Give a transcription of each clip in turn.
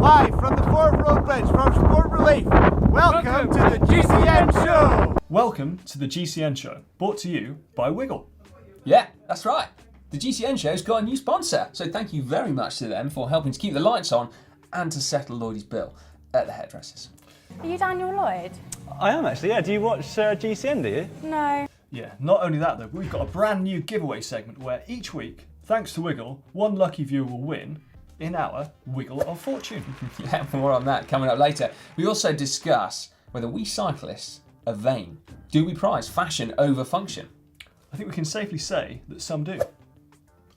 Live from the Forward Road Bridge from Sport Relief. Welcome to the GCN Show. Welcome to the GCN Show, brought to you by Wiggle. Yeah, that's right. The GCN Show's got a new sponsor, so thank you very much to them for helping to keep the lights on and to settle Lloydie's bill at the hairdressers. Are you Daniel Lloyd? I am actually, yeah. Do you watch GCN, do you? No. Yeah, not only that though, we've got a brand new giveaway segment where each week, thanks to Wiggle, one lucky viewer will win in our Wiggle of Fortune. Yeah, more on that coming up later. We also discuss whether we cyclists are vain. Do we prize fashion over function? I think we can safely say that some do.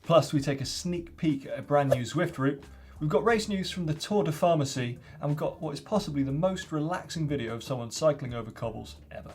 Plus, we take a sneak peek at a brand new Zwift route. We've got race news from the Tour de Pharmacy, and we've got what is possibly the most relaxing video of someone cycling over cobbles ever.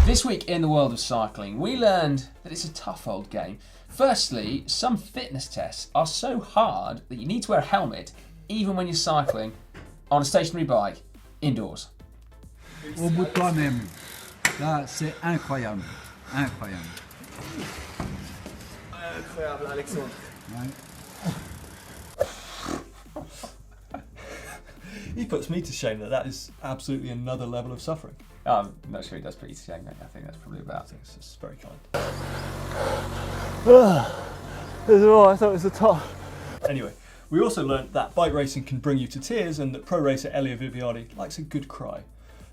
This week in the world of cycling, we learned that it's a tough old game. Firstly, some fitness tests are so hard that you need to wear a helmet even when you're cycling on a stationary bike indoors. Au bout de toi-même. Là, c'est incroyable. Incroyable. Incroyable, Alexandre. Ouais. He puts me to shame that is absolutely another level of suffering. I'm not sure he does put you to shame, mate. I think that's probably about it. It's very kind. I thought it was the top. Anyway, we also learned that bike racing can bring you to tears and that pro racer Elio Viviani likes a good cry.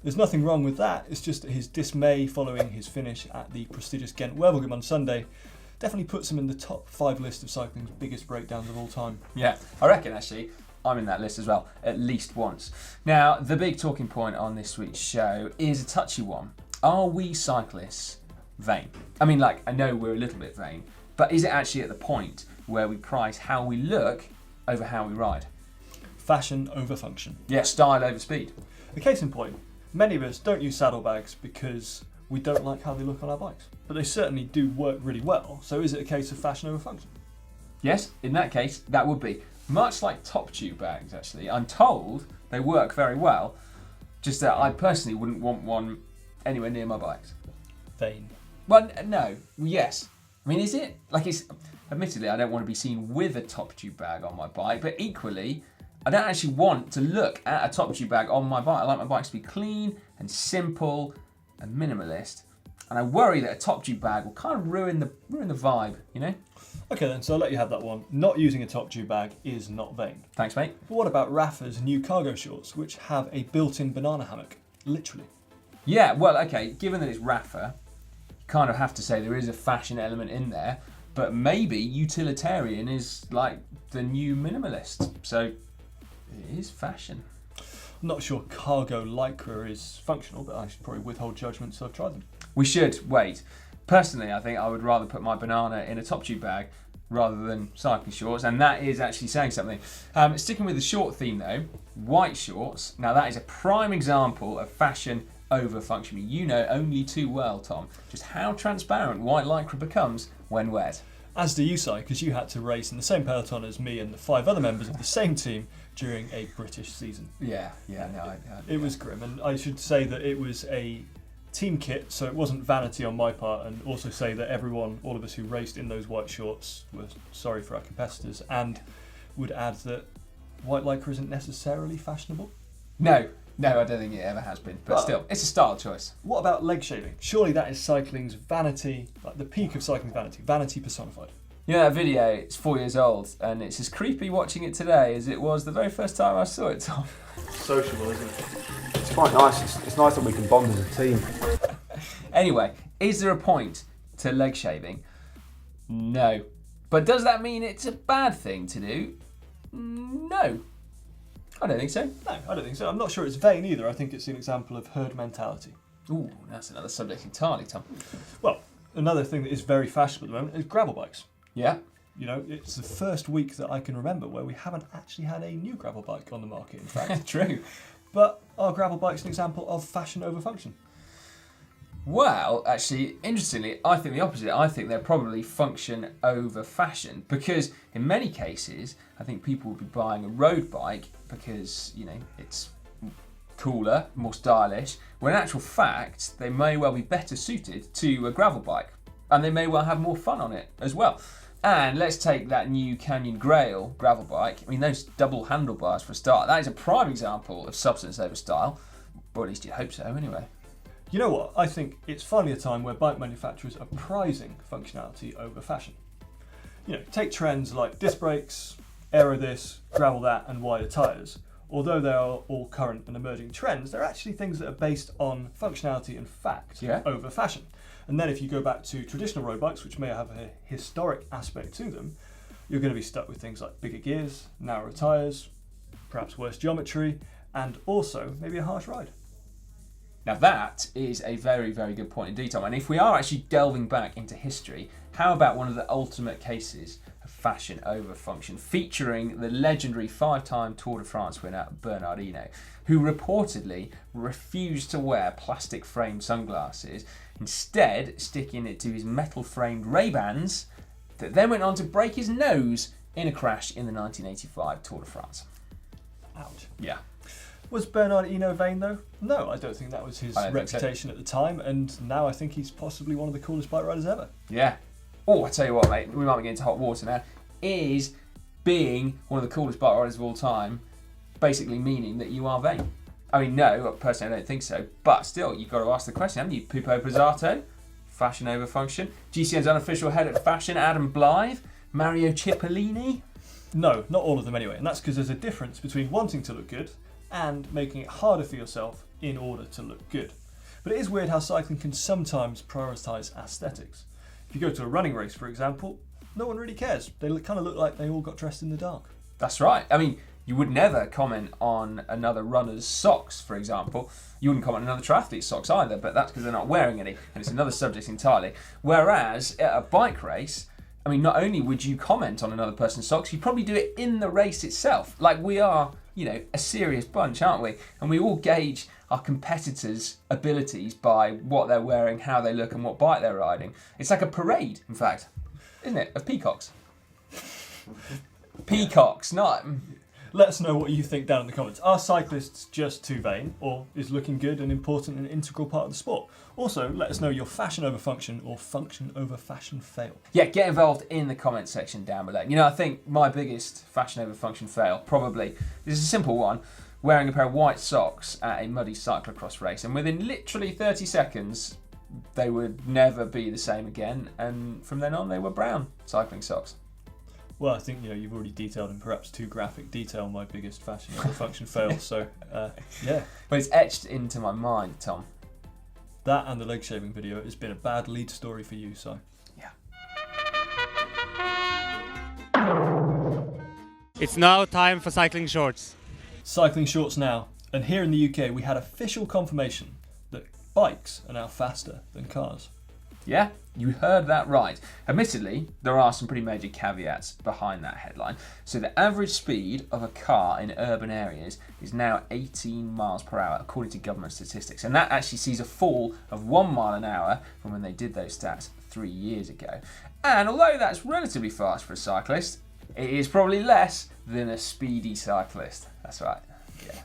There's nothing wrong with that, it's just that his dismay following his finish at the prestigious Ghent Wevelgem on Sunday definitely puts him in the top 5 list of cycling's biggest breakdowns of all time. Yeah, I reckon actually I'm in that list as well, at least once. Now, the big talking point on this week's show is a touchy one. Are we cyclists vain? I mean, I know we're a little bit vain, but is it actually at the point where we prize how we look over how we ride? Fashion over function. Yeah, style over speed. A case in point, many of us don't use saddlebags because we don't like how they look on our bikes. But they certainly do work really well, so is it a case of fashion over function? Yes, in that case, that would be. Much like top tube bags, actually. I'm told they work very well, just that I personally wouldn't want one anywhere near my bikes. Vain. Well, no. Yes. I mean, is it? Admittedly, I don't want to be seen with a top tube bag on my bike, but equally, I don't actually want to look at a top tube bag on my bike. I like my bikes to be clean and simple and minimalist, and I worry that a top tube bag will kind of ruin the vibe, you know? Okay then, so I'll let you have that one. Not using a top tube bag is not vain. Thanks, mate. But what about Rafa's new cargo shorts, which have a built-in banana hammock? Literally. Yeah, well, okay, given that it's Rafa, you kind of have to say there is a fashion element in there, but maybe utilitarian is like the new minimalist, so it is fashion. I'm not sure cargo lycra is functional, but I should probably withhold judgment till I've tried them. We should wait. Personally, I think I would rather put my banana in a top tube bag rather than cycling shorts, and that is actually saying something. Sticking with the short theme though, white shorts. Now that is a prime example of fashion over function. You know only too well, Tom, just how transparent white lycra becomes when wet. As do you, Si, because you had to race in the same peloton as me and the 5 other members of the same team during a British season. It was grim, and I should say that it was a team kit, so it wasn't vanity on my part, and also say that all of us who raced in those white shorts were sorry for our competitors, and would add that white lycra isn't necessarily fashionable. No, I don't think it ever has been, but still, it's a style choice. What about leg shaving? Surely that is cycling's vanity, like the peak of cycling's vanity personified. You know that video, it's 4 years old, and it's as creepy watching it today as it was the very first time I saw it, Tom. Sociable, isn't it? It's quite nice. It's nice that we can bond as a team. Anyway, is there a point to leg shaving? No. But does that mean it's a bad thing to do? No. I don't think so. No, I don't think so. I'm not sure it's vain either. I think it's an example of herd mentality. Ooh, that's another subject entirely, Tom. Well, another thing that is very fashionable at the moment is gravel bikes. Yeah. You know, it's the first week that I can remember where we haven't actually had a new gravel bike on the market, in fact. True. But are gravel bikes an example of fashion over function? Well, actually, interestingly, I think the opposite. I think they're probably function over fashion because in many cases, I think people would be buying a road bike because, it's cooler, more stylish, when in actual fact, they may well be better suited to a gravel bike and they may well have more fun on it as well. And let's take that new Canyon Grail gravel bike. I mean, those double handlebars for a start, that is a prime example of substance over style, or at least you hope so anyway. You know what? I think it's finally a time where bike manufacturers are prizing functionality over fashion. Take trends like disc brakes, aero this, gravel that, and wider tyres. Although they are all current and emerging trends, they're actually things that are based on functionality and fact over fashion. And then if you go back to traditional road bikes, which may have a historic aspect to them, you're going to be stuck with things like bigger gears, narrower tyres, perhaps worse geometry, and also maybe a harsh ride. Now that is a very, very good point indeed, Tom. And if we are actually delving back into history, how about one of the ultimate cases of fashion over function, featuring the legendary 5-time Tour de France winner Bernard Hinault, who reportedly refused to wear plastic-framed sunglasses, instead sticking it to his metal-framed Ray-Bans, that then went on to break his nose in a crash in the 1985 Tour de France. Ouch. Yeah. Was Bernard Hinault vain though? No, I don't think that was his reputation at the time, and now I think he's possibly one of the coolest bike riders ever. Yeah. Oh, I tell you what, mate, we might be getting into hot water now. Is being one of the coolest bike riders of all time basically meaning that you are vain? I mean, no, personally I don't think so, but still, you've got to ask the question, haven't you? Pupo Pozzato, fashion over function. GCN's unofficial head at fashion, Adam Blythe. Mario Cipollini. No, not all of them anyway, and that's because there's a difference between wanting to look good and making it harder for yourself in order to look good. But it is weird how cycling can sometimes prioritise aesthetics. If you go to a running race, for example, no one really cares. They kind of look like they all got dressed in the dark. That's right. I mean, you would never comment on another runner's socks, for example. You wouldn't comment on another triathlete's socks either, but that's because they're not wearing any, and it's another subject entirely. Whereas at a bike race, I mean, not only would you comment on another person's socks, you'd probably do it in the race itself. Like, we are, a serious bunch, aren't we? And we all gauge our competitors' abilities by what they're wearing, how they look, and what bike they're riding. It's like a parade, in fact, isn't it, of peacocks? Peacocks, not... Let us know what you think down in the comments. Are cyclists just too vain, or is looking good an important and integral part of the sport? Also, let us know your fashion over function or function over fashion fail. Yeah, get involved in the comment section down below. I think my biggest fashion over function fail probably is a simple one: wearing a pair of white socks at a muddy cyclocross race, and within literally 30 seconds they would never be the same again, and from then on they were brown cycling socks. Well, I think you've already detailed in perhaps too graphic detail my biggest fashion over function fail. So yeah, but it's etched into my mind, Tom. That and the leg shaving video has been a bad lead story for you, Si. Yeah. It's now time for cycling shorts. Cycling shorts now, and here in the UK we had official confirmation that bikes are now faster than cars. Yeah, you heard that right. Admittedly, there are some pretty major caveats behind that headline. So the average speed of a car in urban areas is now 18 miles per hour, according to government statistics. And that actually sees a fall of 1 mile an hour from when they did those stats 3 years ago. And although that's relatively fast for a cyclist, it is probably less than a speedy cyclist. That's right, yeah.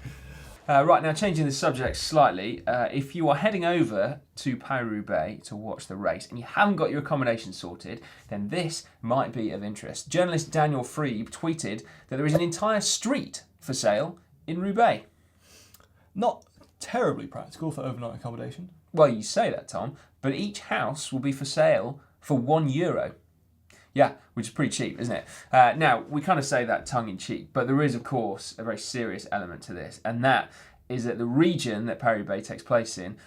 Right, now changing the subject slightly, if you are heading over to Paris-Roubaix to watch the race and you haven't got your accommodation sorted, then this might be of interest. Journalist Daniel Freeb tweeted that there is an entire street for sale in Roubaix. Not terribly practical for overnight accommodation. Well, you say that, Tom, but each house will be for sale for €1. Yeah, which is pretty cheap, isn't it? Now, we kind of say that tongue-in-cheek, but there is, of course, a very serious element to this, and that is that the region that Paris-Roubaix takes place in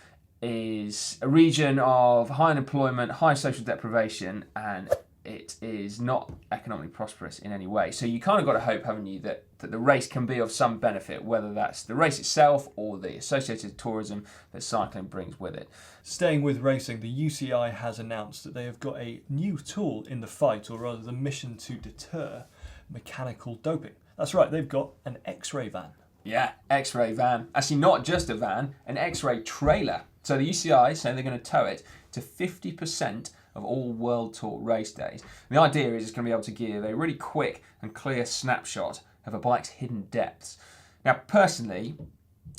is a region of high unemployment, high social deprivation, and it is not economically prosperous in any way. So you kind of got to hope, haven't you, that the race can be of some benefit, whether that's the race itself or the associated tourism that cycling brings with it. Staying with racing, the UCI has announced that they have got a new tool in the fight, or rather the mission to deter mechanical doping. That's right, they've got an X-ray van. Yeah, X-ray van. Actually, not just a van, an X-ray trailer. So the UCI say they're going to tow it to 50% of all World Tour race days. And the idea is it's going to be able to give a really quick and clear snapshot of a bike's hidden depths. Now, personally,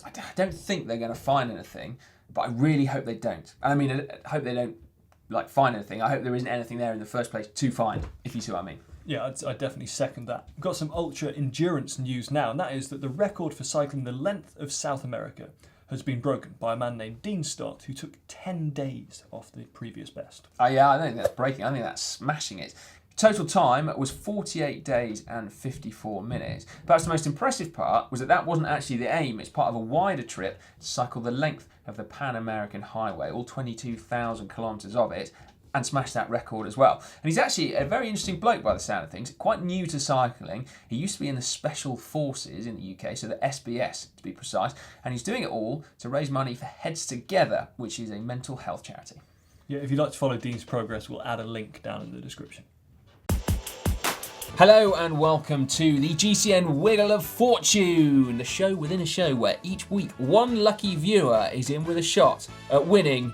I don't think they're going to find anything, but I really hope they don't. And I mean, I hope they don't find anything. I hope there isn't anything there in the first place to find, if you see what I mean. Yeah, I definitely second that. We've got some ultra endurance news now, and that is that the record for cycling the length of South America has been broken by a man named Dean Stott, who took 10 days off the previous best. Yeah, I don't think that's breaking. I think that's smashing it. Total time was 48 days and 54 minutes. Perhaps the most impressive part was that wasn't actually the aim. It's part of a wider trip to cycle the length of the Pan American Highway, all 22,000 kilometres of it, and smash that record as well. And he's actually a very interesting bloke by the sound of things, quite new to cycling. He used to be in the Special Forces in the UK, so the SBS to be precise, and he's doing it all to raise money for Heads Together, which is a mental health charity. Yeah, if you'd like to follow Dean's progress, we'll add a link down in the description. Hello and welcome to the GCN Wiggle of Fortune, the show within a show where each week one lucky viewer is in with a shot at winning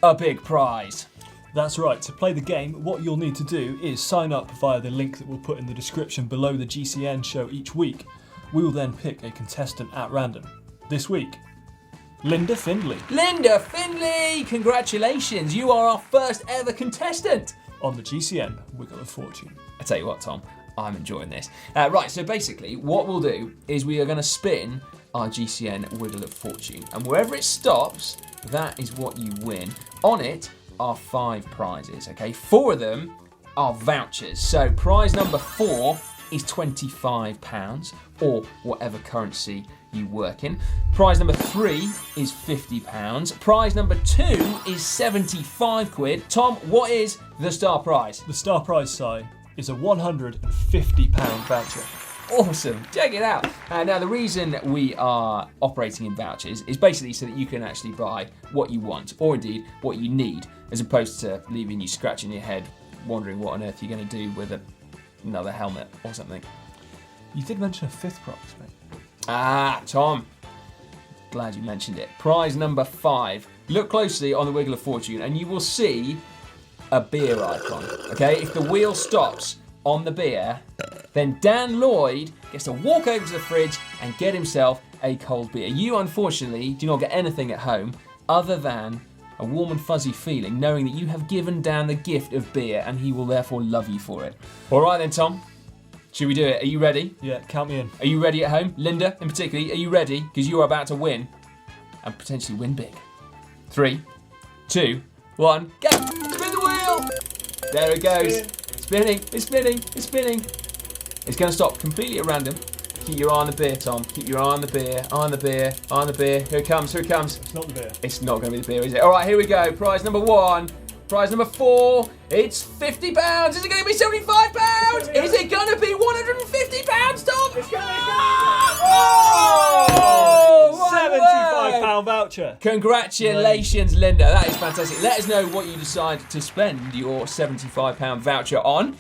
a big prize. That's right, to play the game, what you'll need to do is sign up via the link that we'll put in the description below the GCN show each week. We will then pick a contestant at random. This week, Linda Findlay. Linda Findlay! Congratulations, you are our first ever contestant on the GCN Wiggle of Fortune. I tell you what, Tom, I'm enjoying this. Right, so basically what we'll do is we are going to spin our GCN Wiggle of Fortune, and wherever it stops, that is what you win. On it are 5 prizes, okay? 4 of them are vouchers. So prize number 4 is £25 or whatever currency you work in. Prize number 3 is £50. Prize number 2 is 75 quid. Tom, what is the star prize? The star prize, Si, is a £150 voucher. Awesome, check it out. Now the reason we are operating in vouchers is basically so that you can actually buy what you want, or indeed what you need, as opposed to leaving you scratching your head, wondering what on earth you're going to do with another helmet or something. You did mention a 5th prize, mate. Tom, glad you mentioned it. Prize number 5. Look closely on the Wiggle of Fortune and you will see a beer icon, okay? If the wheel stops on the beer, then Dan Lloyd gets to walk over to the fridge and get himself a cold beer. You, unfortunately, do not get anything at home other than a warm and fuzzy feeling knowing that you have given Dan the gift of beer and he will therefore love you for it. All right then, Tom. Should we do it? Are you ready? Yeah, count me in. Are you ready at home? Linda, in particular, are you ready? Because you are about to win and potentially win big. 3, 2, 1, go! Spin the wheel! There it goes. Spinning, it's spinning, it's spinning. It's going to stop completely at random. Keep your eye on the beer, Tom. Keep your eye on the beer, eye on the beer, eye on the beer. Here it comes, here it comes. It's not the beer. It's not going to be the beer, is it? All right, here we go. Prize number 1. Prize number 4. It's £50. Is it going to be £75? Is it going to be £150, Tom? It's going to be £75 voucher. Congratulations, Linda. That is fantastic. Let us know what you decide to spend your £75 voucher on,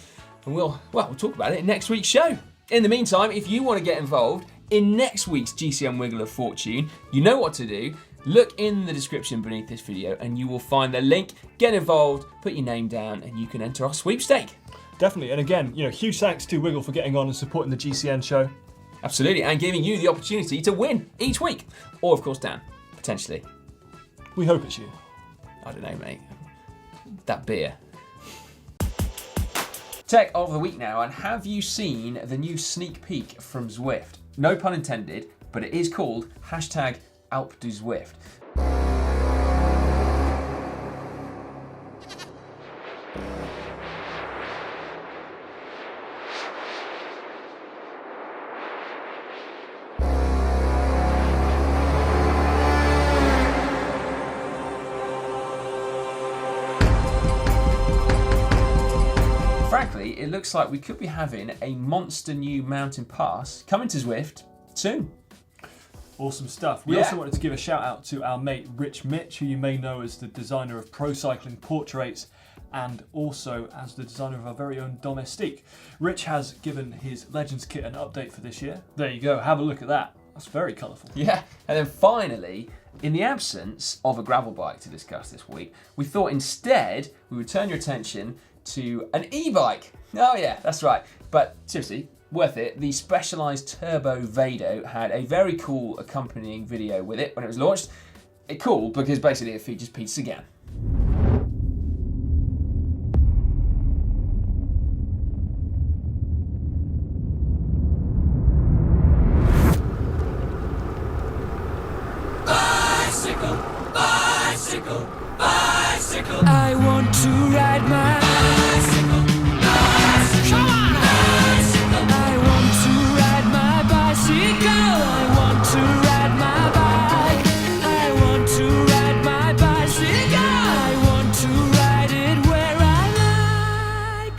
and we'll talk about it in next week's show. In the meantime, if you want to get involved in next week's GCN Wiggle of Fortune, you know what to do. Look in the description beneath this video and you will find the link. Get involved, put your name down, and you can enter our sweepstake. Definitely, and again, huge thanks to Wiggle for getting on and supporting the GCN show. Absolutely, and giving you the opportunity to win each week. Or, of course, Dan, potentially. We hope it's you. I don't know, mate. That beer. Tech of the week now, and have you seen the new sneak peek from Zwift? No pun intended, but it is called #AlpDuZwift. Frankly, it looks like we could be having a monster new mountain pass coming to Zwift soon. Awesome stuff. We also wanted to give a shout out to our mate Rich Mitch, who you may know as the designer of Pro Cycling Portraits and also as the designer of our very own Domestique. Rich has given his Legends kit an update for this year. There you go, have a look at that. That's very colourful. Yeah, and then finally, in the absence of a gravel bike to discuss this week, we thought instead we would turn your attention to an e-bike. Oh yeah, that's right. But seriously, worth it. The Specialized Turbo Vado had a very cool accompanying video with it when it was launched. It's cool because basically it features Peter Sagan. I want to ride my bicycle. Come on! I want to ride my bicycle. I want to ride my bike. I want to ride my bicycle. I want to ride it where I like.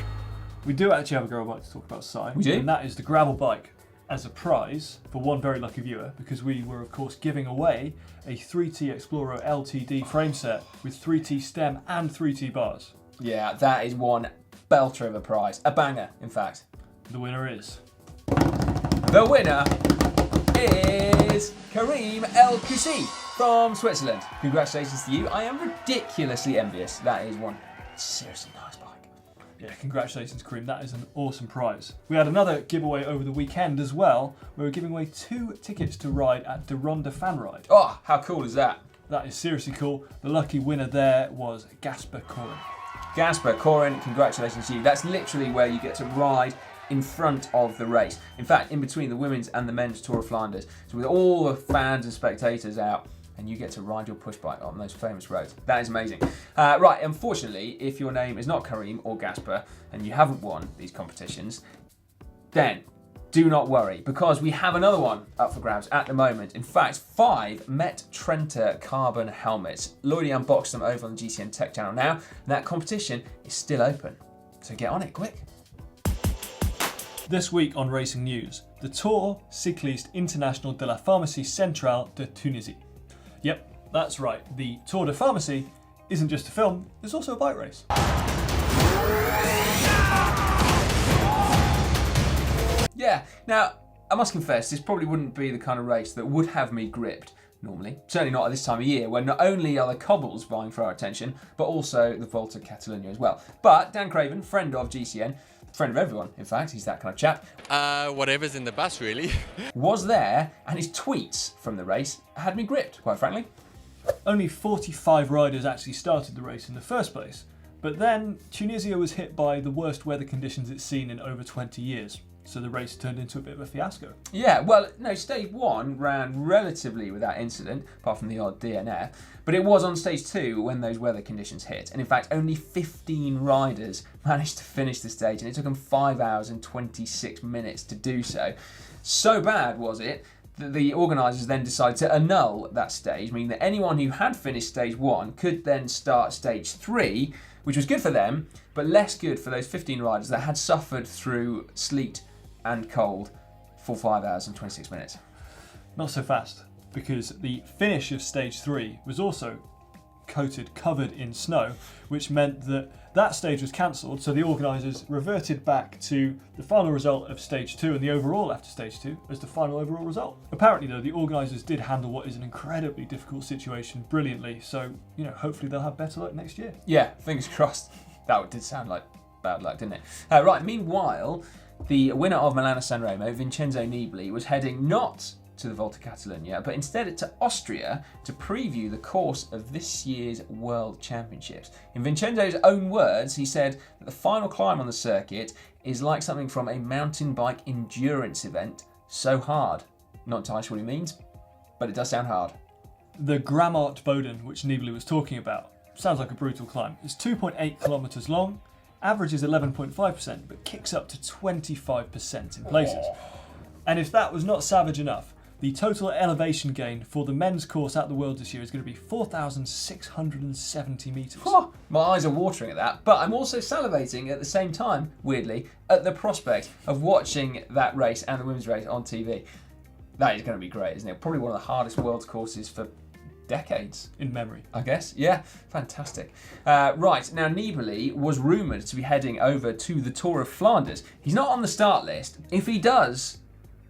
We do actually have a gravel bike to talk about, Si. We do? And that is the gravel bike as a prize for one very lucky viewer, because we were, of course, giving away a 3T Explorer LTD frame set with 3T stem and 3T bars. Yeah, that is one belter of a prize. A banger, in fact. The winner is... The winner is Karim El Koussi from Switzerland. Congratulations to you. I am ridiculously envious. That is one seriously nice bike. Yeah, congratulations, Kareem. That is an awesome prize. We had another giveaway over the weekend as well. We were giving away 2 tickets to ride at De Ronde Fan Ride. Oh, how cool is that? That is seriously cool. The lucky winner there was Gasper Corin. Gasper Corin, congratulations to you. That's literally where you get to ride in front of the race. In fact, in between the women's and the men's Tour of Flanders. So with all the fans and spectators out, and you get to ride your push bike on those famous roads. That is amazing. Right, unfortunately, if your name is not Karim or Gasper and you haven't won these competitions, then do not worry, because we have another one up for grabs at the moment. In fact, 5 Met Trenta carbon helmets. Lloydie unboxed them over on the GCN Tech channel now, and that competition is still open. So get on it quick. This week on Racing News, the Tour Cycliste International de la Pharmacie Centrale de Tunisie. Yep, that's right. The Tour de Pharmacie isn't just a film, it's also a bike race. Yeah, now, I must confess, this probably wouldn't be the kind of race that would have me gripped normally. Certainly not at this time of year, when not only are the cobbles vying for our attention, but also the Volta Catalunya as well. But Dan Craven, friend of GCN, friend of everyone, in fact, he's that kind of chap. Whatever's in the bus, really. Was there, and his tweets from the race had me gripped, quite frankly. Only 45 riders actually started the race in the first place, but then Tunisia was hit by the worst weather conditions it's seen in over 20 years, so the race turned into a bit of a fiasco. Yeah, well, no, stage 1 ran relatively without incident, apart from the odd DNF, but it was on stage 2 when those weather conditions hit, and in fact only 15 riders managed to finish the stage, and it took them 5 hours and 26 minutes to do so. So bad was it that the organisers then decided to annul that stage, meaning that anyone who had finished stage 1 could then start stage 3, which was good for them, but less good for those 15 riders that had suffered through sleet and cold for 5 hours and 26 minutes. Not so fast, because the finish of stage 3 was also covered in snow, which meant that that stage was cancelled, so the organisers reverted back to the final result of stage 2 and the overall after stage 2 as the final overall result. Apparently though, the organisers did handle what is an incredibly difficult situation brilliantly, so hopefully they'll have better luck next year. Yeah, fingers crossed. That did sound like bad luck, didn't it? Right, meanwhile, the winner of Milano-San Remo, Vincenzo Nibali, was heading not to the Volta Catalunya, but instead to Austria to preview the course of this year's World Championships. In Vincenzo's own words, he said that the final climb on the circuit is like something from a mountain bike endurance event, so hard. Not entirely sure what he means, but it does sound hard. The Grammart Boden, which Nibali was talking about, sounds like a brutal climb. It's 2.8 kilometres long, average is 11.5%, but kicks up to 25% in places. And if that was not savage enough, the total elevation gain for the men's course at the Worlds this year is going to be 4,670 metres. Oh, my eyes are watering at that, but I'm also salivating at the same time, weirdly, at the prospect of watching that race and the women's race on TV. That is going to be great, isn't it? Probably one of the hardest Worlds courses for decades. In memory. I guess, yeah, fantastic. Right, now Nibali was rumoured to be heading over to the Tour of Flanders. He's not on the start list. If he does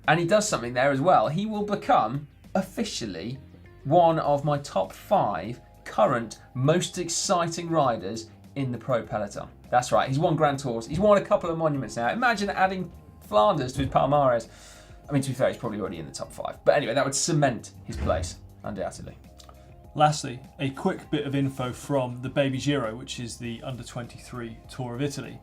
and he does something there as well. He will become officially one of my top 5 current most exciting riders in the pro peloton. That's right, he's won Grand Tours, he's won a couple of monuments now. Imagine adding Flanders to his Palmares. I mean, to be fair, he's probably already in the top 5. But anyway, that would cement his place, undoubtedly. Lastly, a quick bit of info from the Baby Giro, which is the under-23 Tour of Italy.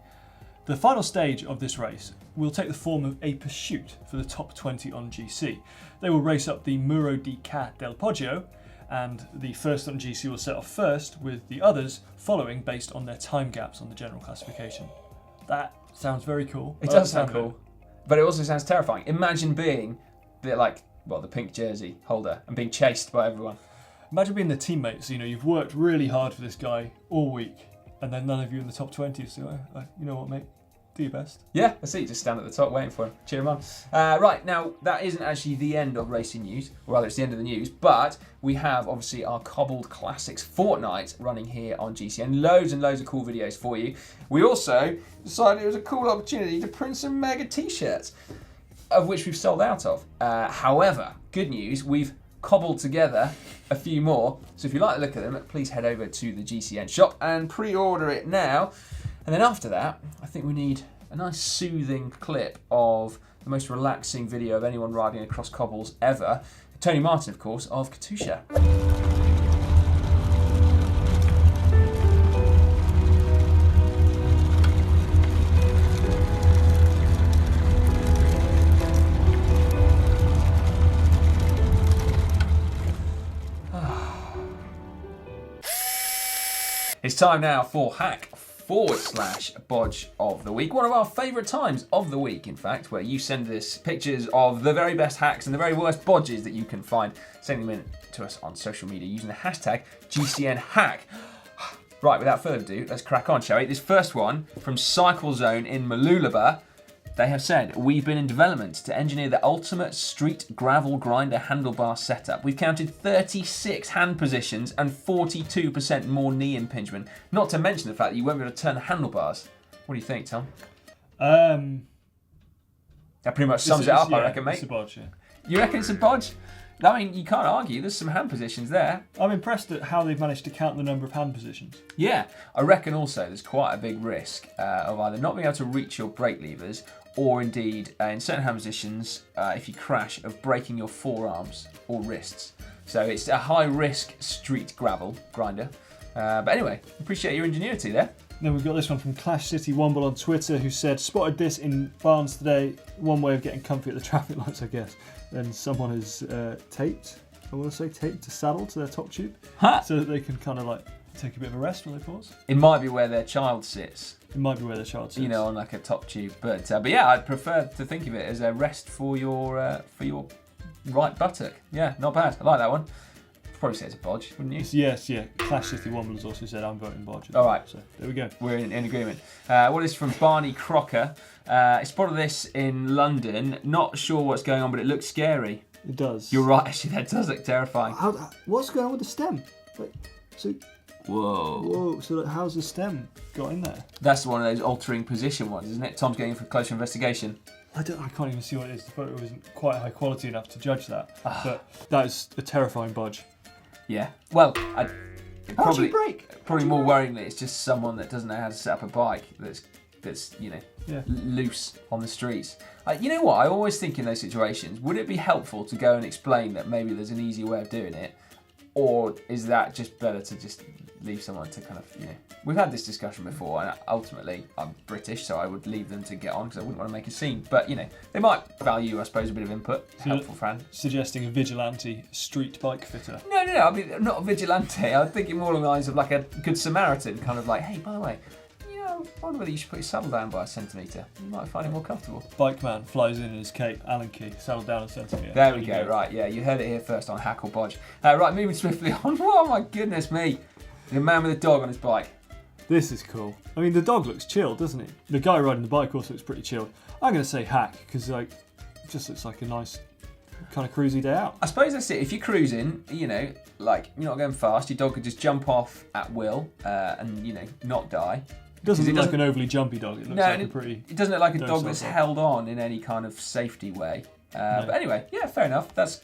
The final stage of this race will take the form of a pursuit for the top 20 on GC. They will race up the Muro di Ca del Poggio, and the first on GC will set off first, with the others following based on their time gaps on the general classification. That sounds very cool. It does sound cool, but it also sounds terrifying. Imagine being the pink jersey holder and being chased by everyone. Imagine being the teammates. You've worked really hard for this guy all week, and then none of you in the top 20. So, you know what, mate? Do your best. Yeah, I see. You just stand at the top waiting for him. Cheer him on. Right, now, that isn't actually the end of racing news, or rather, it's the end of the news, but we have, obviously, our Cobbled Classics Fortnite running here on GCN. Loads and loads of cool videos for you. We also decided it was a cool opportunity to print some mega t-shirts, of which we've sold out of. However, good news, we've cobbled together a few more. So if you like the look of them, please head over to the GCN shop and pre-order it now. And then after that, I think we need a nice soothing clip of the most relaxing video of anyone riding across cobbles ever. Tony Martin, of course, of Katusha. It's time now for hack/bodge of the week. One of our favourite times of the week, in fact, where you send us pictures of the very best hacks and the very worst bodges that you can find. Send them in to us on social media using the hashtag GCNHack. Right, without further ado, let's crack on, shall we? This first one from Cycle Zone in Mooloolaba. They have said, we've been in development to engineer the ultimate street gravel grinder handlebar setup. We've counted 36 hand positions and 42% more knee impingement. Not to mention the fact that you won't be able to turn the handlebars. What do you think, Tom? That pretty much sums it up, I reckon, mate. It's a bodge, yeah. You reckon it's a bodge? I mean, you can't argue. There's some hand positions there. I'm impressed at how they've managed to count the number of hand positions. Yeah, I reckon also there's quite a big risk of either not being able to reach your brake levers or indeed, in certain hand positions, if you crash, of breaking your forearms or wrists. So it's a high-risk street gravel grinder. But anyway, appreciate your ingenuity there. Then we've got this one from Clash City Womble on Twitter, who said, spotted this in Barnes today. One way of getting comfy at the traffic lights, I guess. Then someone has taped a saddle to their top tube, so that they can kind of like take a bit of a rest when they pause. It might be where their child sits. It might be where their child sits. You know, on like a top tube. But yeah, I'd prefer to think of it as a rest for your right buttock. Yeah, not bad. I like that one. Probably say it's a bodge, wouldn't you? Yes, yeah. Clash City Womble has also said I'm voting bodge. All right. So there we go. We're in agreement. What is from Barney Crocker? I spotted this in London. Not sure what's going on, but it looks scary. It does. You're right, actually, that does look terrifying. What's going on with the stem? Whoa. So how's the stem got in there? That's one of those altering position ones, isn't it? Tom's getting for closer investigation. I can't even see what it is. The photo isn't quite high quality enough to judge that. But that is a terrifying bodge. Yeah. Well, How'd you brake? Probably more worryingly, it's just someone that doesn't know how to set up a bike that's loose on the streets. You know what? I always think in those situations, would it be helpful to go and explain that maybe there's an easier way of doing it? Or is that just better to just leave someone to kind of, We've had this discussion before, and ultimately I'm British, so I would leave them to get on because I wouldn't want to make a scene. But, they might value, I suppose, a bit of input. Helpful friend. Suggesting a vigilante street bike fitter. No. I mean, I'm not a vigilante. I'm thinking more along the lines of like a good Samaritan, kind of like, hey, by the way, I wonder whether you should put your saddle down by a centimetre. You might find it more comfortable. Bike man flies in his cape, Allen key, saddle down a centimetre. There we go, right, yeah, you heard it here first on Hack or Bodge. Right, moving swiftly on. Oh my goodness me. The man with a dog on his bike. This is cool. I mean, the dog looks chilled, doesn't he? The guy riding the bike also looks pretty chilled. I'm going to say hack, because it just looks like a nice kind of cruisy day out. I suppose that's it. If you're cruising, like you're not going fast, your dog could just jump off at will and, not die. It doesn't look like an overly jumpy dog. It looks like a pretty... It doesn't look like a dog that's held on in any kind of safety way. But anyway, yeah, fair enough. That's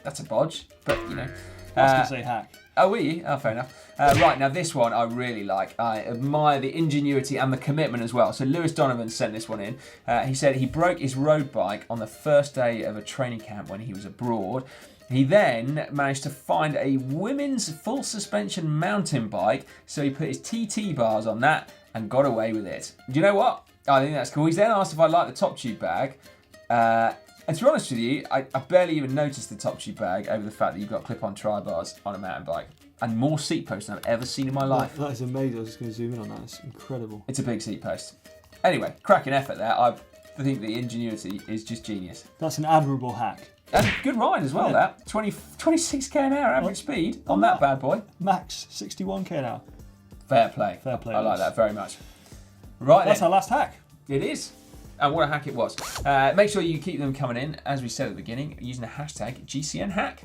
a bodge, but you know. I was going to say hack. Oh, were you? Oh, fair enough. Right, now this one I really like. I admire the ingenuity and the commitment as well. So Lewis Donovan sent this one in. He said he broke his road bike on the first day of a training camp when he was abroad. He then managed to find a women's full suspension mountain bike, so he put his TT bars on that and got away with it. Do you know what? I think that's cool. He's then asked if I like the top tube bag. And to be honest with you, I barely even noticed the top tube bag over the fact that you've got clip-on tri-bars on a mountain bike. And more seat posts than I've ever seen in my life. That is amazing. I was just going to zoom in on that. It's incredible. It's a big seat post. Anyway, cracking effort there. I think the ingenuity is just genius. That's an admirable hack. And good ride as well, that. 26k an hour average speed on that bad boy. Max 61k an hour. Fair play. Fair play. I like that very much. Right, that's our last hack. It is. And what a hack it was. Make sure you keep them coming in, as we said at the beginning, using the hashtag GCNHack.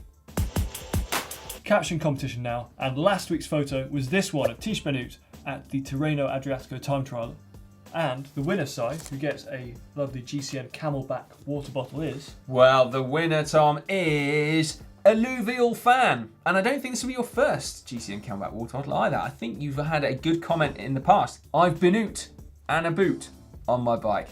Caption competition now, and last week's photo was this one of Tish Benut at the Tirreno Adriatico time trial. And the winner's side, who gets a lovely GCN Camelback water bottle, is... Well, the winner, Tom, is Alluvial Fan. And I don't think this will be your first GCN Camelback water bottle either. I think you've had a good comment in the past. I've been out and a boot on my bike.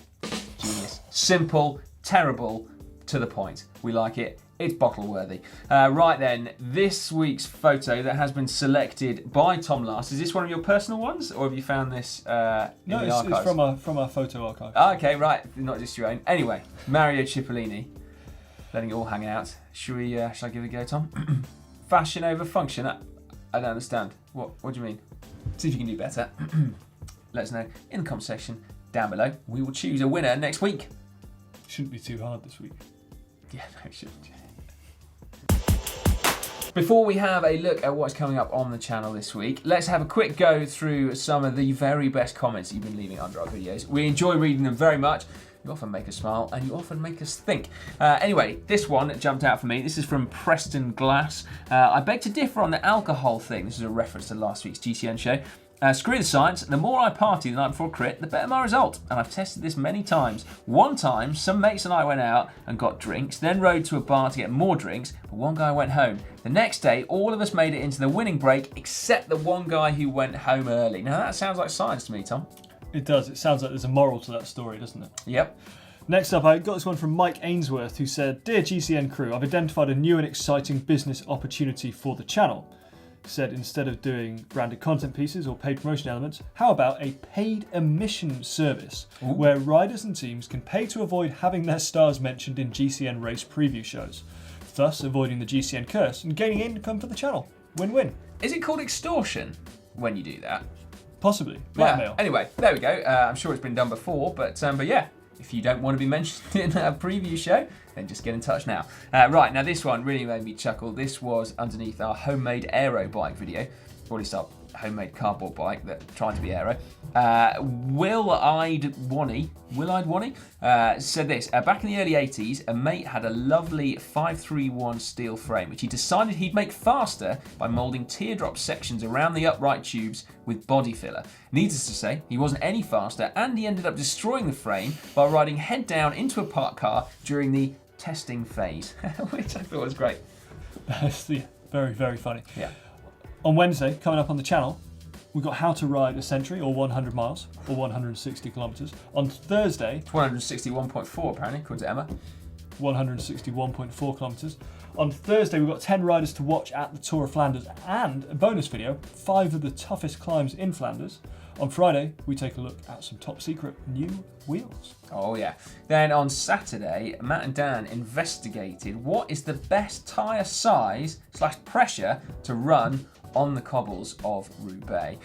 Genius. Simple, terrible, to the point. We like it. It's bottle worthy. Right then, this week's photo that has been selected by Tom Last. Is this one of your personal ones, or have you found this in the archives? It's from our photo archive. Okay, right, not just your own. Anyway, Mario Cipollini, letting it all hang out. Shall I give it a go, Tom? Fashion over function. I don't understand. What do you mean? See if you can do better. Let us know in the comment section down below. We will choose a winner next week. Shouldn't be too hard this week. Yeah, no, it shouldn't. Before we have a look at what's coming up on the channel this week, let's have a quick go through some of the very best comments you've been leaving under our videos. We enjoy reading them very much. You often make us smile and you often make us think. Anyway, this one jumped out for me. This is from Preston Glass. I beg to differ on the alcohol thing. This is a reference to last week's GCN show. Screw the science, the more I party the night before crit, the better my result. And I've tested this many times. One time, some mates and I went out and got drinks, then rode to a bar to get more drinks, but one guy went home. The next day, all of us made it into the winning break, except the one guy who went home early. Now that sounds like science to me, Tom. It does. It sounds like there's a moral to that story, doesn't it? Yep. Next up, I got this one from Mike Ainsworth, who said, Dear GCN crew, I've identified a new and exciting business opportunity for the channel. Said instead of doing branded content pieces or paid promotion elements, how about a paid emission service where riders and teams can pay to avoid having their stars mentioned in GCN race preview shows, thus avoiding the GCN curse and gaining income for the channel. Win-win. Is it called extortion when you do that? Possibly. Blackmail. Yeah. Anyway, there we go. I'm sure it's been done before, but yeah. If you don't want to be mentioned in a preview show, then just get in touch now. Right, now this one really made me chuckle. This was underneath our homemade aero bike video, or at least our homemade cardboard bike that tried to be aero. Will-Eyed Wani said this. Back in the early 80s, a mate had a lovely 531 steel frame, which he decided he'd make faster by moulding teardrop sections around the upright tubes with body filler. Needless to say, he wasn't any faster, and he ended up destroying the frame by riding head down into a parked car during the testing phase, which I thought was great. That's very, very funny. Yeah. On Wednesday, coming up on the channel, we've got how to ride a century or 100 miles or 160 kilometres. On Thursday, 161.4 apparently, according to Emma. 161.4 kilometres. On Thursday, we've got 10 riders to watch at the Tour of Flanders and a bonus video, 5 of the toughest climbs in Flanders. On Friday, we take a look at some top secret new wheels. Oh yeah. Then on Saturday, Matt and Dan investigated what is the best tyre size / pressure to run on the cobbles of Roubaix.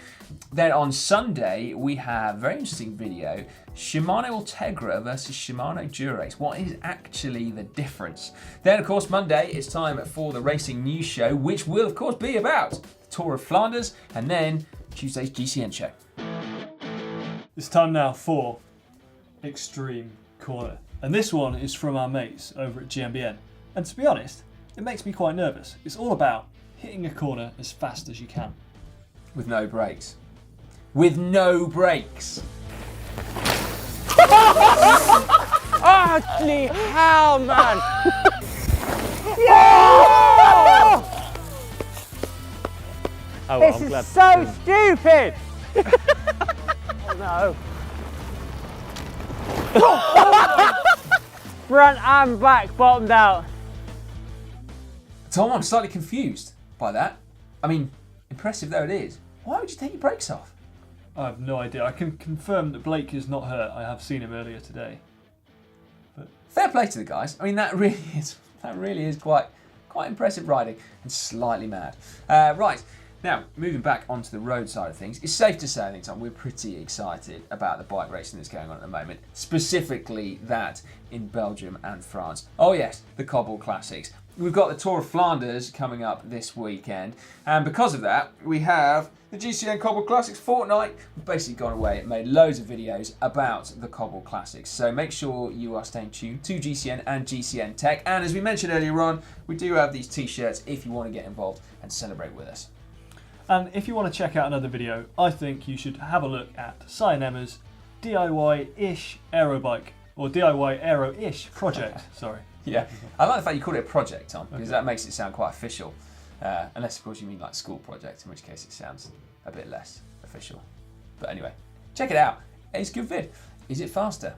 Then on Sunday, we have a very interesting video, Shimano Ultegra versus Shimano Dura-Ace. What is actually the difference? Then of course Monday, it's time for the racing news show, which will of course be about the Tour of Flanders, and then Tuesday's GCN show. It's time now for Extreme Corner. And this one is from our mates over at GMBN. And to be honest, it makes me quite nervous. It's all about hitting a corner as fast as you can. With no brakes. With no brakes. Ah, Holy hell, man! Oh, well, I'm glad. So stupid! No. Front and back bottomed out. Tom, I'm slightly confused by that. I mean, impressive though it is. Why would you take your brakes off? I have no idea. I can confirm that Blake is not hurt. I have seen him earlier today. Fair play to the guys. I mean, that really is quite impressive riding and slightly mad. Right. Now, moving back onto the road side of things, it's safe to say, I think, Tom, we're pretty excited about the bike racing that's going on at the moment, specifically that in Belgium and France. Oh yes, the Cobble Classics. We've got the Tour of Flanders coming up this weekend, and because of that, we have the GCN Cobble Classics fortnight. We've basically gone away and made loads of videos about the Cobble Classics, so make sure you are staying tuned to GCN and GCN Tech, and as we mentioned earlier on, we do have these t-shirts if you want to get involved and celebrate with us. And if you want to check out another video, I think you should have a look at Cyan Emma's DIY-ish aero bike, or DIY aero-ish project, sorry. Yeah, I like the fact you called it a project, Tom, because that makes it sound quite official. Unless, of course, you mean like school project, in which case it sounds a bit less official. But anyway, check it out. It's a good vid. Is it faster?